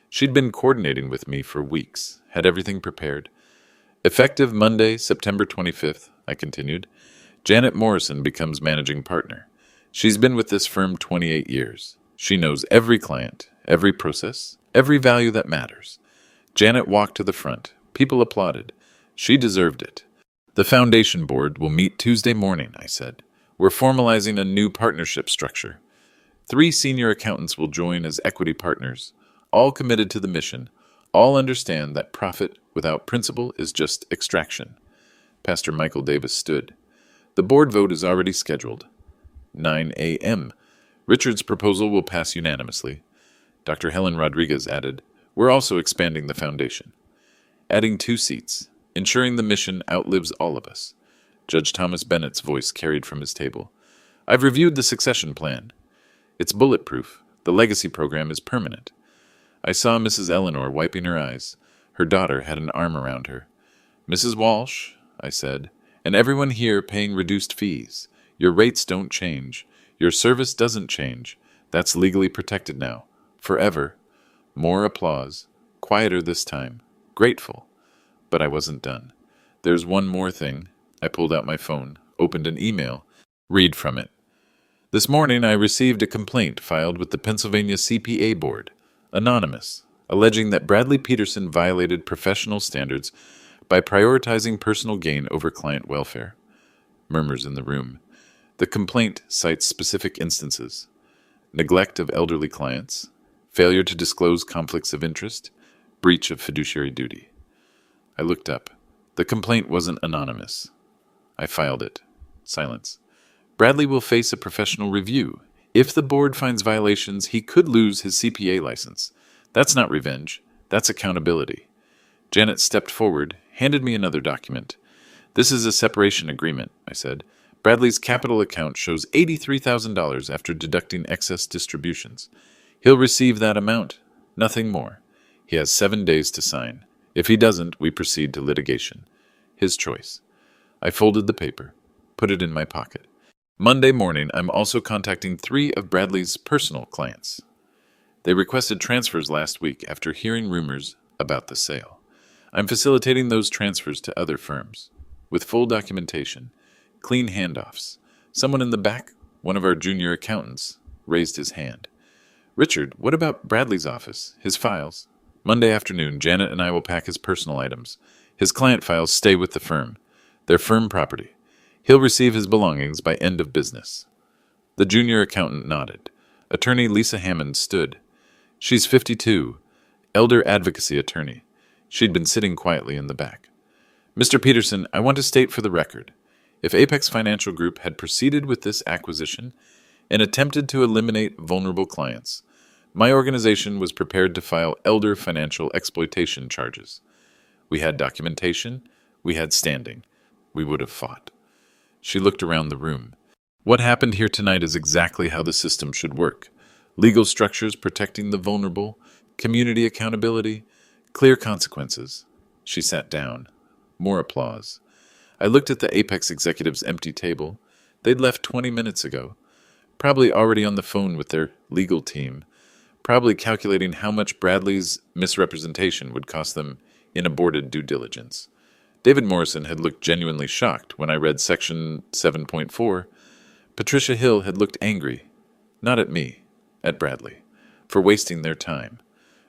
She'd been coordinating with me for weeks, had everything prepared. Effective Monday, September 25th, I continued, Janet Morrison becomes managing partner. She's been with this firm 28 years. She knows every client, every process, every value that matters. Janet walked to the front. People applauded. She deserved it. The foundation board will meet Tuesday morning, I said. We're formalizing a new partnership structure. 3 senior accountants will join as equity partners, all committed to the mission, all understand that profit without principle is just extraction. Pastor Michael Davis stood. The board vote is already scheduled. 9 a.m. Richard's proposal will pass unanimously. Dr. Helen Rodriguez added, we're also expanding the foundation. Adding 2 seats, ensuring the mission outlives all of us. Judge Thomas Bennett's voice carried from his table. I've reviewed the succession plan. It's bulletproof. The legacy program is permanent. I saw Mrs. Eleanor wiping her eyes. Her daughter had an arm around her. Mrs. Walsh, I said, and everyone here paying reduced fees. Your rates don't change. Your service doesn't change. That's legally protected now. Forever. More applause. Quieter this time. Grateful. But I wasn't done. There's one more thing. I pulled out my phone, opened an email. Read from it. This morning I received a complaint filed with the Pennsylvania CPA Board, anonymous, alleging that Bradley Peterson violated professional standards by prioritizing personal gain over client welfare. Murmurs in the room. The complaint cites specific instances: neglect of elderly clients, failure to disclose conflicts of interest, breach of fiduciary duty. I looked up. The complaint wasn't anonymous. I filed it. Silence. Bradley will face a professional review. If the board finds violations, he could lose his CPA license. That's not revenge. That's accountability. Janet stepped forward, handed me another document. This is a separation agreement, I said. Bradley's capital account shows $83,000 after deducting excess distributions. He'll receive that amount, nothing more. He has 7 days to sign. If he doesn't, we proceed to litigation. His choice. I folded the paper, put it in my pocket. Monday morning, I'm also contacting 3 of Bradley's personal clients. They requested transfers last week after hearing rumors about the sale. I'm facilitating those transfers to other firms, with full documentation, clean handoffs. Someone in the back, one of our junior accountants, raised his hand. Richard, what about Bradley's office, his files? Monday afternoon, Janet and I will pack his personal items. His client files stay with the firm. They're firm property. He'll receive his belongings by end of business. The junior accountant nodded. Attorney Lisa Hammond stood. She's 52, elder advocacy attorney. She'd been sitting quietly in the back. Mr. Peterson, I want to state for the record, if Apex Financial Group had proceeded with this acquisition and attempted to eliminate vulnerable clients, my organization was prepared to file elder financial exploitation charges. We had documentation. We had standing. We would have fought. She looked around the room. What happened here tonight is exactly how the system should work. Legal structures protecting the vulnerable, community accountability, clear consequences. She sat down. More applause. I looked at the Apex executives' empty table. They'd left 20 minutes ago. Probably already on the phone with their legal team. Probably calculating how much Bradley's misrepresentation would cost them in aborted due diligence. David Morrison had looked genuinely shocked when I read Section 7.4. Patricia Hill had looked angry, not at me, at Bradley, for wasting their time,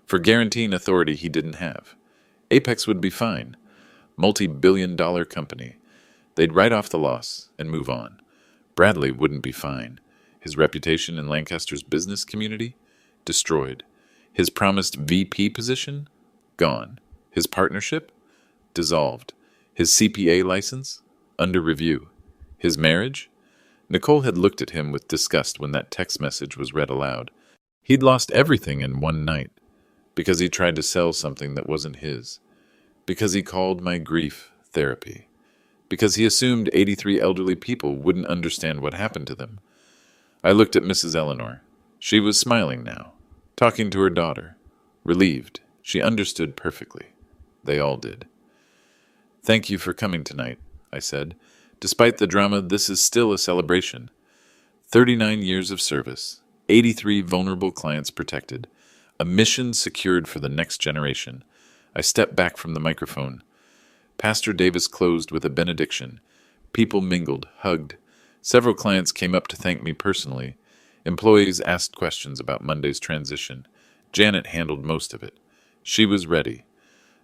for guaranteeing authority he didn't have. Apex would be fine. Multi-billion-dollar company. They'd write off the loss and move on. Bradley wouldn't be fine. His reputation in Lancaster's business community? Destroyed. His promised VP position? Gone. His partnership? Dissolved. His CPA license? Under review. His marriage? Nicole had looked at him with disgust when that text message was read aloud. He'd lost everything in one night, because he tried to sell something that wasn't his, because he called my grief therapy, because he assumed 83 elderly people wouldn't understand what happened to them. I looked at Mrs. Eleanor. She was smiling now, talking to her daughter, relieved. She understood perfectly. They all did. Thank you for coming tonight, I said. Despite the drama, this is still a celebration. 39 years of service, 83 vulnerable clients protected, a mission secured for the next generation. I stepped back from the microphone. Pastor Davis closed with a benediction. People mingled, hugged. Several clients came up to thank me personally. Employees asked questions about Monday's transition. Janet handled most of it. She was ready.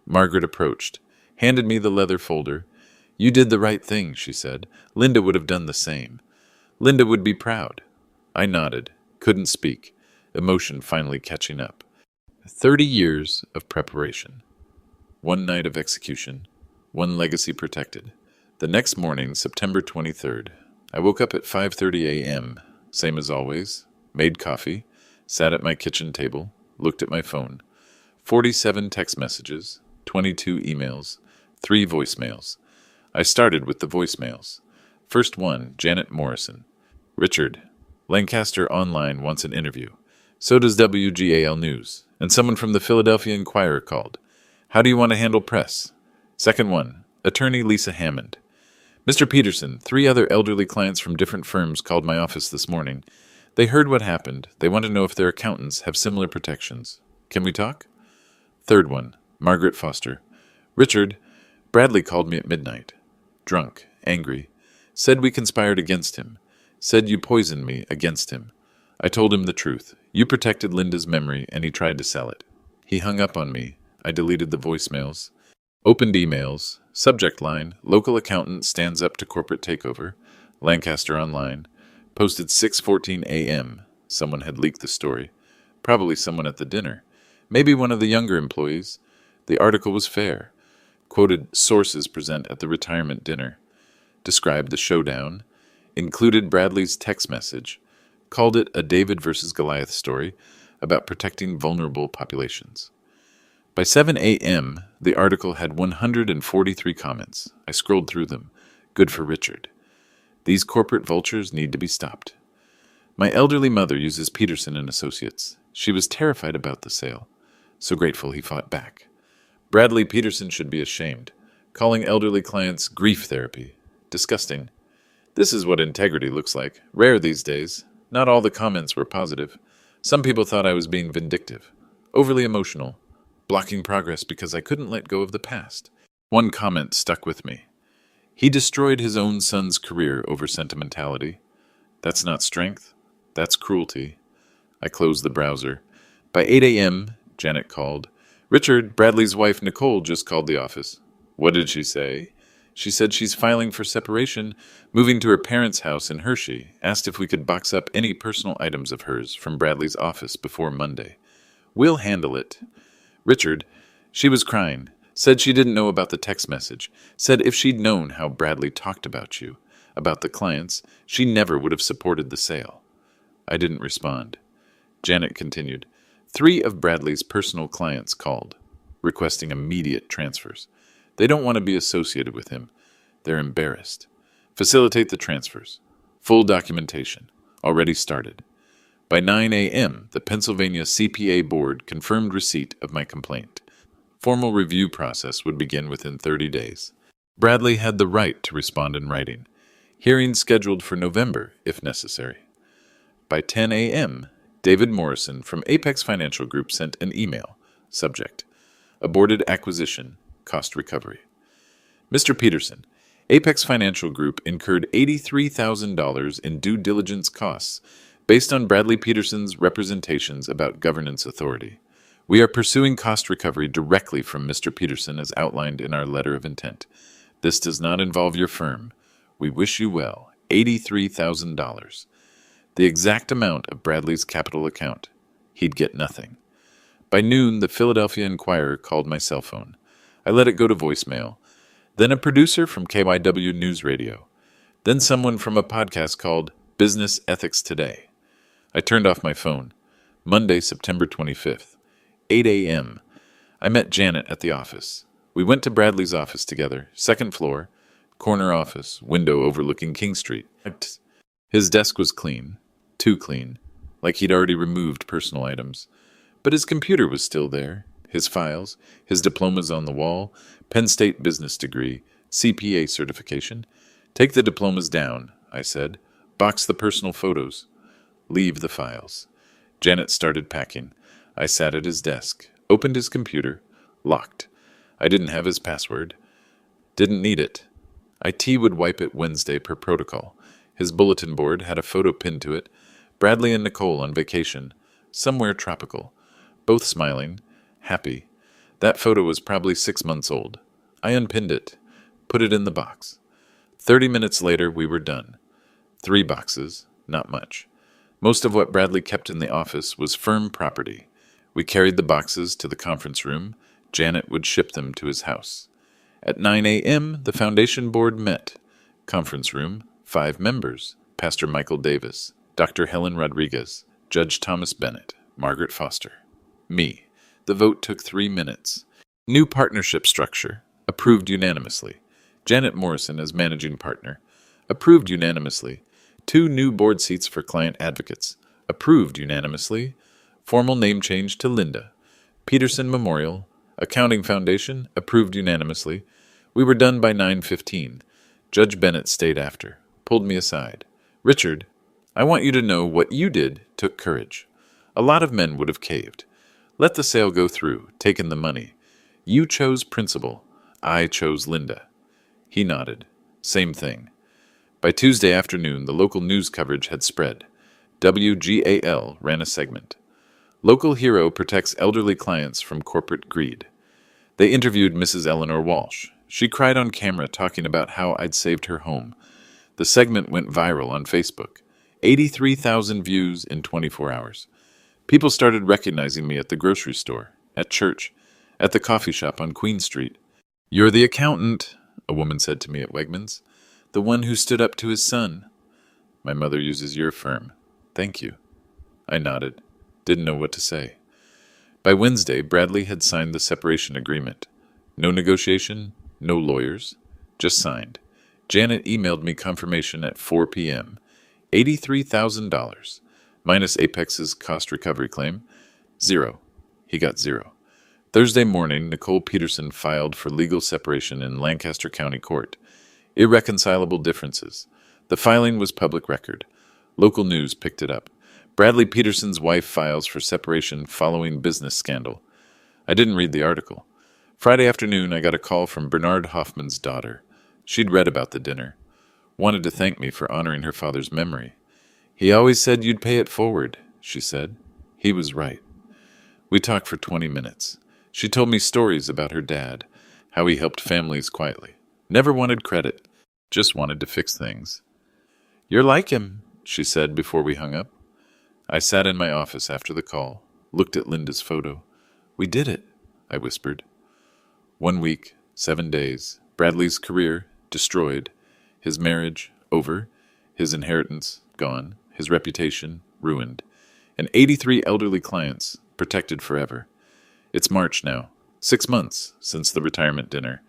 Margaret approached, handed me the leather folder. "You did the right thing," she said. "Linda would have done the same. Linda would be proud." I nodded, couldn't speak, emotion finally catching up. 30 years of preparation. One night of execution. One legacy protected. The next morning, September 23rd, I woke up at 5:30 a.m., same as always, made coffee, sat at my kitchen table, looked at my phone. 47 text messages, 22 emails, 3 voicemails. I started with the voicemails. First one, Janet Morrison. "Richard, Lancaster Online wants an interview. So does WGAL News. And someone from the Philadelphia Inquirer called. How do you want to handle press?" Second one, attorney Lisa Hammond. "Mr. Peterson, 3 other elderly clients from different firms called my office this morning. They heard what happened. They want to know if their accountants have similar protections. Can we talk?" Third one, Margaret Foster. "Richard, Bradley called me at midnight. Drunk, angry. Said we conspired against him. Said you poisoned me against him. I told him the truth. You protected Linda's memory and he tried to sell it. He hung up on me. I deleted the voicemails. Opened emails. Subject line, local accountant stands up to corporate takeover. Lancaster Online. Posted 6:14 a.m. Someone had leaked the story. Probably someone at the dinner. Maybe one of the younger employees. The article was fair. Quoted sources present at the retirement dinner. Described the showdown. Included Bradley's text message. Called it a David versus Goliath story about protecting vulnerable populations. By 7 a.m., the article had 143 comments. I scrolled through them. Good for Richard. These corporate vultures need to be stopped. My elderly mother uses Peterson and Associates. She was terrified about the sale. So grateful he fought back. Bradley Peterson should be ashamed. Calling elderly clients grief therapy. Disgusting. This is what integrity looks like. Rare these days. Not all the comments were positive. Some people thought I was being vindictive. Overly emotional. Blocking progress because I couldn't let go of the past. One comment stuck with me. He destroyed his own son's career over sentimentality. That's not strength. That's cruelty. I closed the browser. By 8 a.m., Janet called. "Richard, Bradley's wife Nicole just called the office." "What did she say?" "She said she's filing for separation, moving to her parents' house in Hershey, asked if we could box up any personal items of hers from Bradley's office before Monday." "We'll handle it." "Richard," she was crying, said she didn't know about the text message, said if she'd known how Bradley talked about you, about the clients, she never would have supported the sale. I didn't respond. Janet continued. 3 of Bradley's personal clients called, requesting immediate transfers. They don't want to be associated with him. They're embarrassed. Facilitate the transfers. Full documentation. Already started. By 9 a.m., the Pennsylvania CPA Board confirmed receipt of my complaint. Formal review process would begin within 30 days. Bradley had the right to respond in writing. Hearing scheduled for November, if necessary. By 10 a.m., David Morrison from Apex Financial Group sent an email. Subject: Aborted acquisition, cost recovery. Mr. Peterson, Apex Financial Group incurred $83,000 in due diligence costs based on Bradley Peterson's representations about governance authority. We are pursuing cost recovery directly from Mr. Peterson as outlined in our letter of intent. This does not involve your firm. We wish you well. $83,000. The exact amount of Bradley's capital account. He'd get nothing. By noon, the Philadelphia Inquirer called my cell phone. I let it go to voicemail. Then a producer from KYW News Radio. Then someone from a podcast called Business Ethics Today. I turned off my phone. Monday, September 25th, 8 a.m. I met Janet at the office. We went to Bradley's office together, 2nd floor, corner office, window overlooking King Street. His desk was clean, too clean, like he'd already removed personal items. But his computer was still there, his files, his diplomas on the wall, Penn State business degree, CPA certification. Take the diplomas down, I said. Box the personal photos. Leave the files. Janet started packing. I sat at his desk, opened his computer, locked. I didn't have his password. Didn't need it. IT would wipe it Wednesday per protocol. His bulletin board had a photo pinned to it. Bradley and Nicole on vacation, somewhere tropical. Both smiling, happy. That photo was probably 6 months old. I unpinned it, put it in the box. 30 minutes later, we were done. 3 boxes, not much. Most of what Bradley kept in the office was firm property. We carried the boxes to the conference room. Janet would ship them to his house. At 9 a.m., the foundation board met. Conference room, 5 members: Pastor Michael Davis, Dr. Helen Rodriguez, Judge Thomas Bennett, Margaret Foster. Me. The vote took 3 minutes. New partnership structure. Approved unanimously. Janet Morrison as managing partner. Approved unanimously. 2 new board seats for client advocates. Approved unanimously. Formal name change to Linda. Peterson Memorial. Accounting Foundation. Approved unanimously. We were done by 9:15. Judge Bennett stayed after. Pulled me aside. Richard, I want you to know what you did took courage. A lot of men would have caved. Let the sale go through, taken the money. You chose principal. I chose Linda. He nodded. Same thing. By Tuesday afternoon, the local news coverage had spread. WGAL ran a segment. Local hero protects elderly clients from corporate greed. They interviewed Mrs. Eleanor Walsh. She cried on camera talking about how I'd saved her home. The segment went viral on Facebook. 83,000 views in 24 hours. People started recognizing me at the grocery store, at church, at the coffee shop on Queen Street. "You're the accountant," a woman said to me at Wegmans. "The one who stood up to his son." "My mother uses your firm. Thank you." I nodded. Didn't know what to say. By Wednesday, Bradley had signed the separation agreement. No negotiation, no lawyers, just signed. Janet emailed me confirmation at 4 p.m. $83,000, minus Apex's cost recovery claim. 0. He got 0. Thursday morning, Nicole Peterson filed for legal separation in Lancaster County Court. Irreconcilable differences. The filing was public record. Local news picked it up. Bradley Peterson's wife files for separation following business scandal. I didn't read the article. Friday afternoon, I got a call from Bernard Hoffman's daughter. She'd read about the dinner. Wanted to thank me for honoring her father's memory. "He always said you'd pay it forward," she said. He was right. We talked for 20 minutes. She told me stories about her dad, how he helped families quietly. Never wanted credit, just wanted to fix things. "You're like him," she said before we hung up. I sat in my office after the call, looked at Linda's photo. "We did it," I whispered. 1 week, 7 days, Bradley's career destroyed, his marriage over, his inheritance gone, his reputation ruined, and 83 elderly clients protected forever. It's March now, 6 months since the retirement dinner.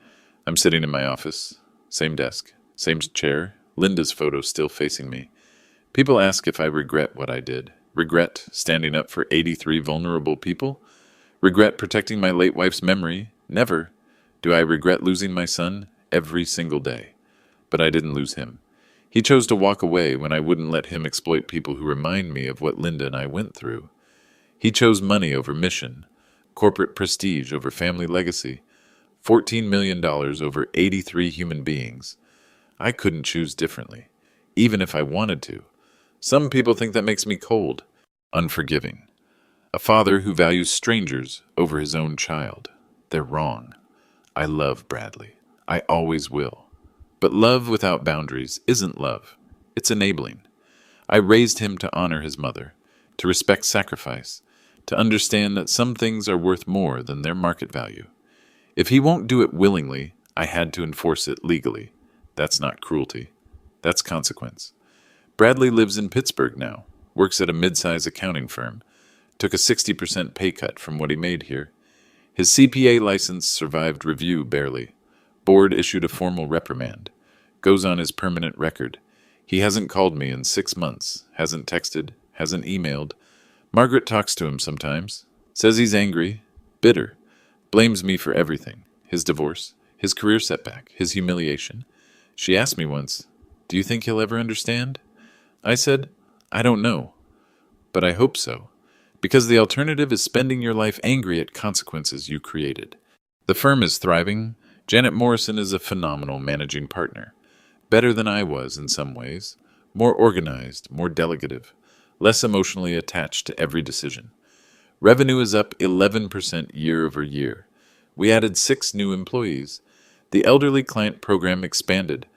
I'm sitting in my office, same desk, same chair, Linda's photo still facing me. People ask if I regret what I did. Regret standing up for 83 vulnerable people? Regret protecting my late wife's memory? Never. Do I regret losing my son? Every single day. But I didn't lose him. He chose to walk away when I wouldn't let him exploit people who remind me of what Linda and I went through. He chose money over mission, corporate prestige over family legacy, $14 million over 83 human beings. I couldn't choose differently, even if I wanted to. Some people think that makes me cold, unforgiving. A father who values strangers over his own child. They're wrong. I love Bradley. I always will. But love without boundaries isn't love. It's enabling. I raised him to honor his mother, to respect sacrifice, to understand that some things are worth more than their market value. If he won't do it willingly, I had to enforce it legally. That's not cruelty. That's consequence. Bradley lives in Pittsburgh now, works at a mid-size accounting firm, took a 60% pay cut from what he made here. His CPA license survived review barely. Board issued a formal reprimand. Goes on his permanent record. He hasn't called me in 6 months, hasn't texted, hasn't emailed. Margaret talks to him sometimes, says he's angry, bitter, blames me for everything, his divorce, his career setback, his humiliation. She asked me once, "Do you think he'll ever understand?" I said, I don't know, but I hope so, because the alternative is spending your life angry at consequences you created. The firm is thriving. Janet Morrison is a phenomenal managing partner. Better than I was in some ways. More organized, more delegative, less emotionally attached to every decision. Revenue is up 11% year over year. We added 6 new employees. The elderly client program expanded.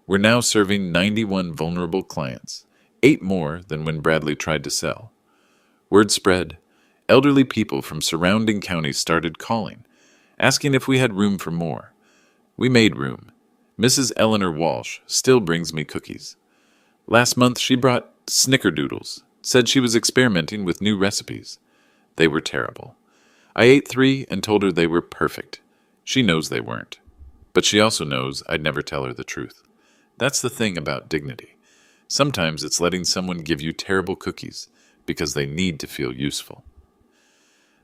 We're now serving 91 vulnerable clients, 8 more than when Bradley tried to sell. Word spread. Elderly people from surrounding counties started calling, asking if we had room for more. We made room. Mrs. Eleanor Walsh still brings me cookies. Last month she brought snickerdoodles, said she was experimenting with new recipes. They were terrible. I ate 3 and told her they were perfect. She knows they weren't. But she also knows I'd never tell her the truth. That's the thing about dignity. Sometimes it's letting someone give you terrible cookies because they need to feel useful.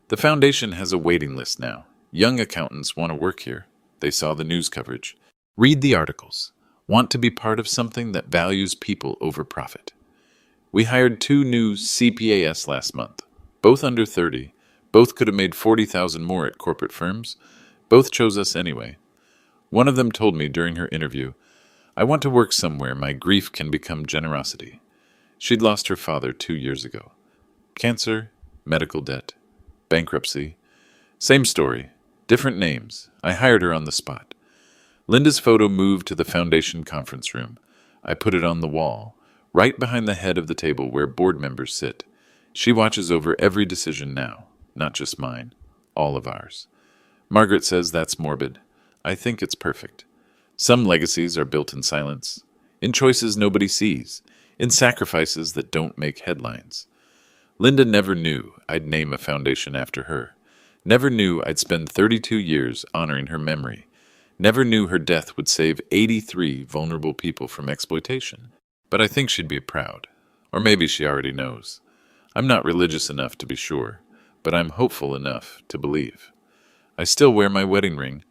The foundation has a waiting list now. Young accountants want to work here. They saw the news coverage. Read the articles. Want to be part of something that values people over profit. We hired 2 new CPAs last month, both under 30. Both could have made 40,000 more at corporate firms. Both chose us anyway. One of them told me during her interview, I want to work somewhere my grief can become generosity. She'd lost her father 2 years ago. Cancer, medical debt, bankruptcy. Same story, different names. I hired her on the spot. Linda's photo moved to the foundation conference room. I put it on the wall, right behind the head of the table where board members sit. She watches over every decision now, not just mine, all of ours. Margaret says that's morbid. I think it's perfect. Some legacies are built in silence, in choices nobody sees, in sacrifices that don't make headlines. Linda never knew I'd name a foundation after her. Never knew I'd spend 32 years honoring her memory. Never knew her death would save 83 vulnerable people from exploitation. But I think she'd be proud. Or maybe she already knows. I'm not religious enough to be sure, but I'm hopeful enough to believe. I still wear my wedding ring.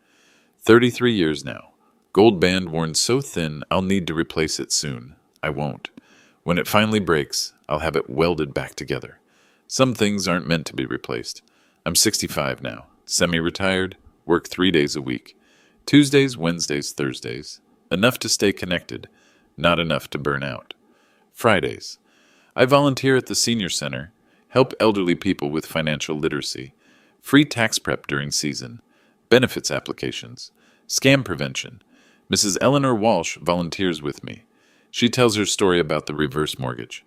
33 years now. Gold band worn so thin I'll need to replace it soon. I won't. When it finally breaks, I'll have it welded back together. Some things aren't meant to be replaced. I'm 65 now, semi-retired, work 3 days a week. Tuesdays, Wednesdays, Thursdays. Enough to stay connected, not enough to burn out. Fridays. I volunteer at the senior center, help elderly people with financial literacy, free tax prep during season, benefits applications, scam prevention. Mrs. Eleanor Walsh volunteers with me. She tells her story about the reverse mortgage,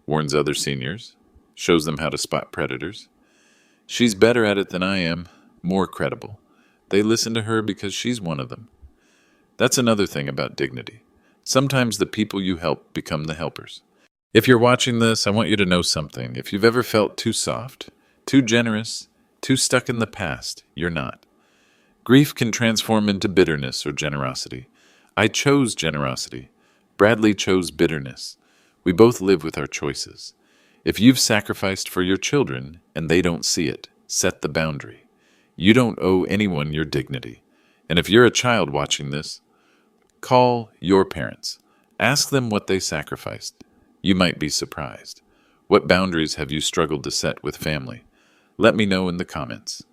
warns other seniors, shows them how to spot predators. She's better at it than I am, more credible. They listen to her because she's one of them. That's another thing about dignity. Sometimes the people you help become the helpers. If you're watching this, I want you to know something. If you've ever felt too soft, too generous, too stuck in the past, you're not. Grief can transform into bitterness or generosity. I chose generosity. Bradley chose bitterness. We both live with our choices. If you've sacrificed for your children and they don't see it, set the boundary. You don't owe anyone your dignity. And if you're a child watching this, call your parents. Ask them what they sacrificed. You might be surprised. What boundaries have you struggled to set with family? Let me know in the comments.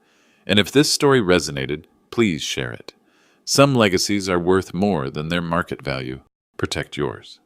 And if this story resonated, please share it. Some legacies are worth more than their market value. Protect yours.